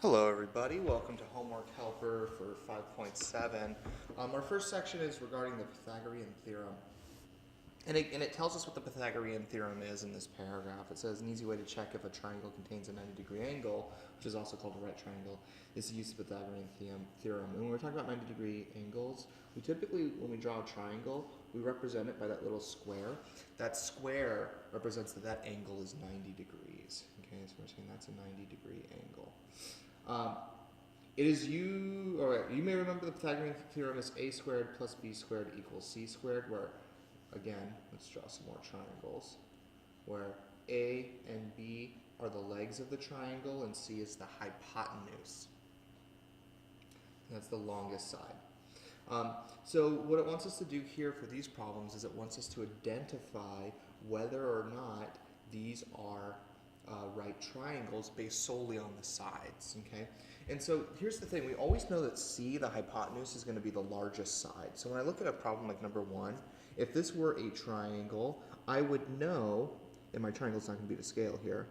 Hello everybody, welcome to Homework Helper for 5.7. Our first section is regarding the Pythagorean theorem. And it tells us what the Pythagorean theorem is in this paragraph. It says an easy way to check if a triangle contains a 90-degree angle, which is also called a right triangle, is to use the Pythagorean theorem. And when we're talking about 90-degree angles, we typically, when we draw a triangle, we represent it by that little square. That square represents that angle is 90 degrees. Okay, so we're saying that's a 90-degree angle. You may remember the Pythagorean theorem is a squared plus b squared equals c squared, where, again, let's draw some more triangles, where a and b are the legs of the triangle and c is the hypotenuse. That's the longest side. So what it wants us to do here for these problems is it wants us to identify whether or not these are right triangles based solely on the sides, okay? And so here's the thing, we always know that C, the hypotenuse, is going to be the largest side. So when I look at a problem like number 1, if this were a triangle, I would know, and my triangle's not going to be to scale here,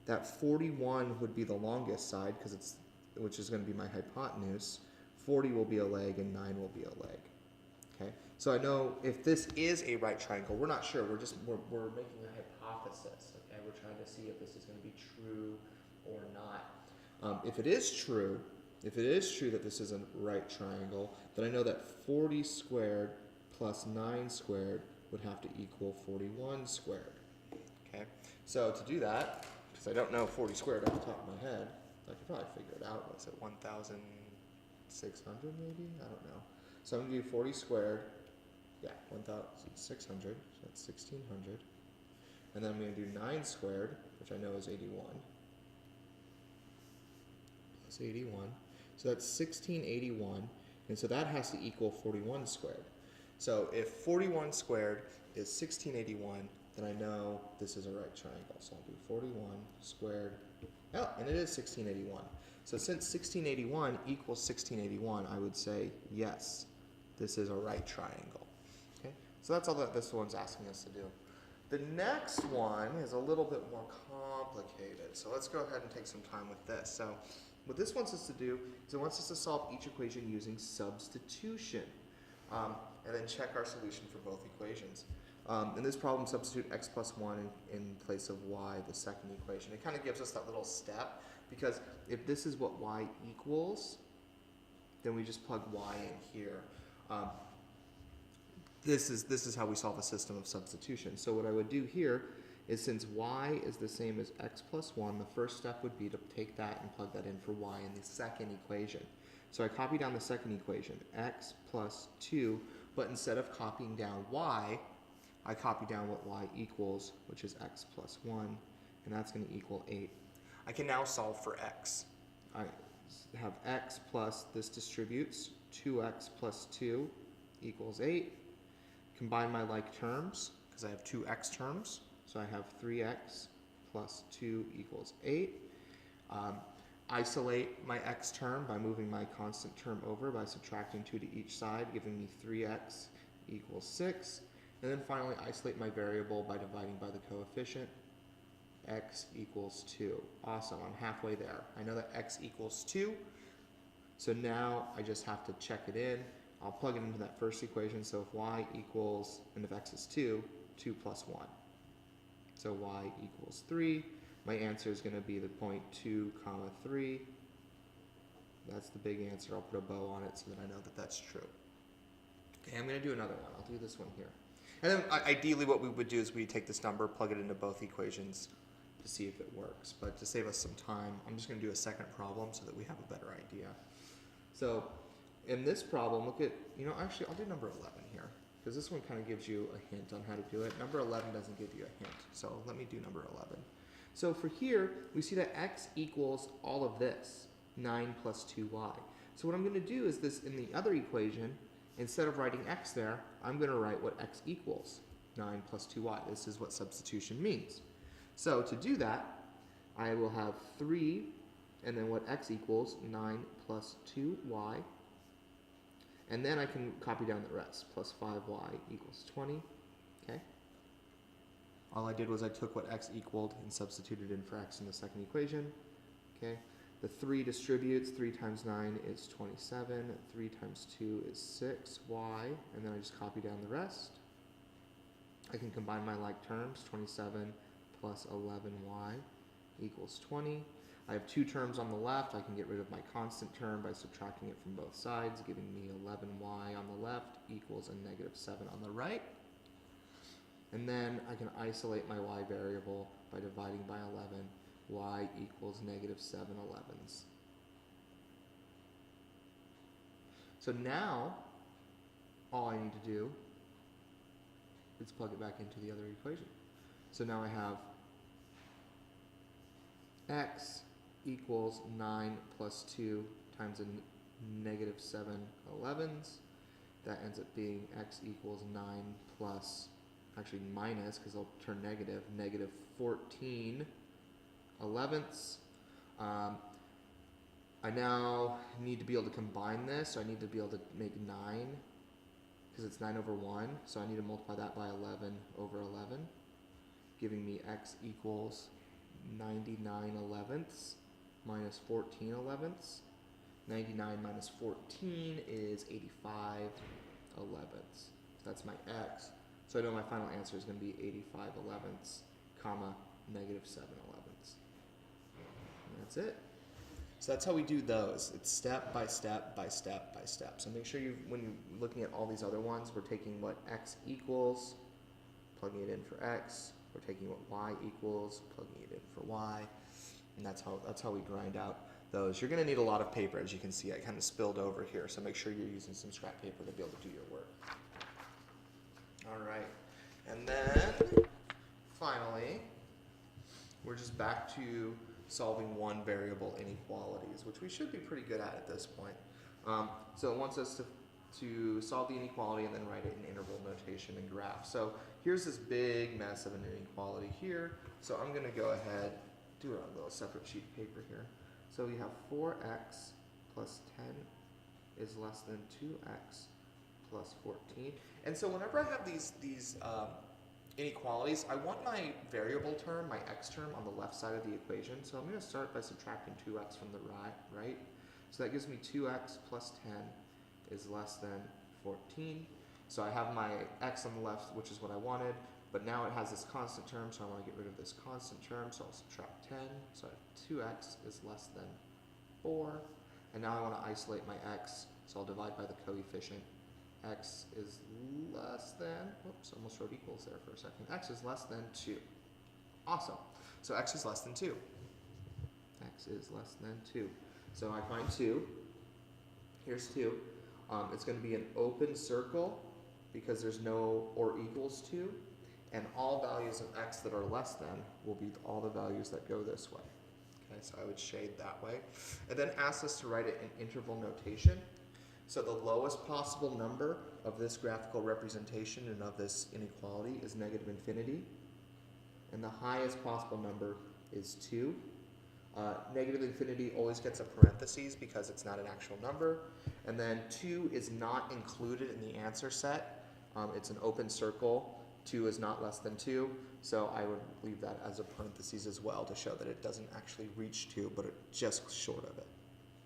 that 41 would be the longest side, which is going to be my hypotenuse. 40 will be a leg and 9 will be a leg. Okay, so I know if this is a right triangle, we're not sure, we're making a hypothesis, okay? We're trying to see if this is going to be true or not. If it is true that this is a right triangle, then I know that 40 squared plus 9 squared would have to equal 41 squared. Okay, so to do that, because I don't know 40 squared off the top of my head, I could probably figure it out. What's it, 1,600 maybe? I don't know. So I'm going to do 40 squared, 1,600, so that's 1,600. And then I'm going to do 9 squared, which I know is 81. Plus 81. So that's 1681, and so that has to equal 41 squared. So if 41 squared is 1681, then I know this is a right triangle. So I'll do 41 squared, and it is 1681. So since 1681 equals 1681, I would say, yes, this is a right triangle. Okay, so that's all that this one's asking us to do. The next one is a little bit more complicated. So let's go ahead and take some time with this. So what this wants us to do is it wants us to solve each equation using substitution, and then check our solution for both equations. In this problem, substitute x plus 1 in place of y, the second equation. It kind of gives us that little step, because if this is what y equals, then we just plug y in here. This is how we solve a system of substitution. So what I would do here is, since y is the same as x plus 1, the first step would be to take that and plug that in for y in the second equation. So I copy down the second equation, x plus 2, but instead of copying down y, I copy down what y equals, which is x plus 1, and that's going to equal 8. I can now solve for x. I have x plus, this distributes, 2x plus 2 equals 8. Combine my like terms, because I have two x terms. So I have 3x plus 2 equals 8. Isolate my x term by moving my constant term over by subtracting 2 to each side, giving me 3x equals 6. And then finally isolate my variable by dividing by the coefficient. X equals 2. Awesome, I'm halfway there. I know that x equals 2. So now I just have to check it in. I'll plug it into that first equation. So if y equals, and if x is 2, 2 plus 1. So y equals 3. My answer is going to be the point 2, 3. That's the big answer. I'll put a bow on it so that I know that that's true. Okay, I'm going to do another one. I'll do this one here. And then ideally what we would do is we take this number, plug it into both equations to see if it works. But to save us some time, I'm just going to do a second problem so that we have a better idea. So in this problem, look at, actually I'll do number 11 here, because this one kind of gives you a hint on how to do it. Number 11 doesn't give you a hint, so let me do number 11. So for here, we see that x equals all of this, 9 plus 2y. So what I'm going to do is this, in the other equation, instead of writing x there, I'm going to write what x equals, 9 plus 2y. This is what substitution means. So to do that, I will have 3, and then what x equals, 9 plus 2y. And then I can copy down the rest, plus 5y equals 20, okay? All I did was I took what x equaled and substituted in for x in the second equation, okay? The 3 distributes. 3 times 9 is 27. 3 times 2 is 6y. And then I just copy down the rest. I can combine my like terms. 27 plus 11y equals 20. I have 2 terms on the left. I can get rid of my constant term by subtracting it from both sides, giving me 11y on the left equals a negative 7 on the right. And then I can isolate my y variable by dividing by 11. Y equals negative 7/11. So now, all I need to do is plug it back into the other equation. So now I have x equals 9 plus 2 times a negative 7/11. That ends up being x equals 9 plus, actually minus, because I'll turn negative, negative 14/11. I now need to be able to combine this, so I need to be able to make 9, because it's 9 over 1, so I need to multiply that by 11 over 11, giving me x equals 99/11 minus 14/11. 99 minus 14 is 85/11. So that's my x. So I know my final answer is going to be 85/11, comma, negative 7/11. And that's it. So that's how we do those. It's step by step by step by step. So make sure you, when you're looking at all these other ones, we're taking what x equals, plugging it in for x. We're taking what y equals, plugging it in for y. And that's how we grind out those. You're going to need a lot of paper, as you can see. I kind of spilled over here, so make sure you're using some scrap paper to be able to do your work. All right. And then, finally, we're just back to solving one variable inequalities, which we should be pretty good at this point. So it wants us to solve the inequality and then write it in interval notation and graph. So here's this big mess of an inequality here. So I'm going to go ahead, do a little separate sheet of paper here. So we have 4x plus 10 is less than 2x plus 14. And so whenever I have these inequalities, I want my variable term, my x term, on the left side of the equation. So I'm going to start by subtracting 2x from the right. So that gives me 2x plus 10 is less than 14. So I have my x on the left, which is what I wanted, but now it has this constant term, so I want to get rid of this constant term, so I'll subtract 10. So I have 2x is less than 4. And now I want to isolate my x, so I'll divide by the coefficient. X is less than, whoops, almost wrote equals there for a second. X is less than 2. Awesome. So x is less than 2. X is less than 2. So I find 2. Here's 2. It's going to be an open circle because there's no or equals to. And all values of x that are less than will be all the values that go this way. Okay, so I would shade that way. And then ask us to write it in interval notation. So the lowest possible number of this graphical representation and of this inequality is negative infinity. And the highest possible number is 2. Negative infinity always gets a parentheses because it's not an actual number. And then 2 is not included in the answer set. It's an open circle. 2 is not less than 2. So I would leave that as a parentheses as well to show that it doesn't actually reach 2, but it's just short of it.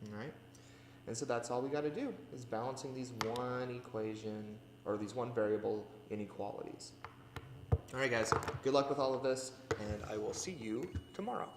All right? And so that's all we got to do, is balancing these one equation, or these one variable inequalities. All right, guys, good luck with all of this, and I will see you tomorrow.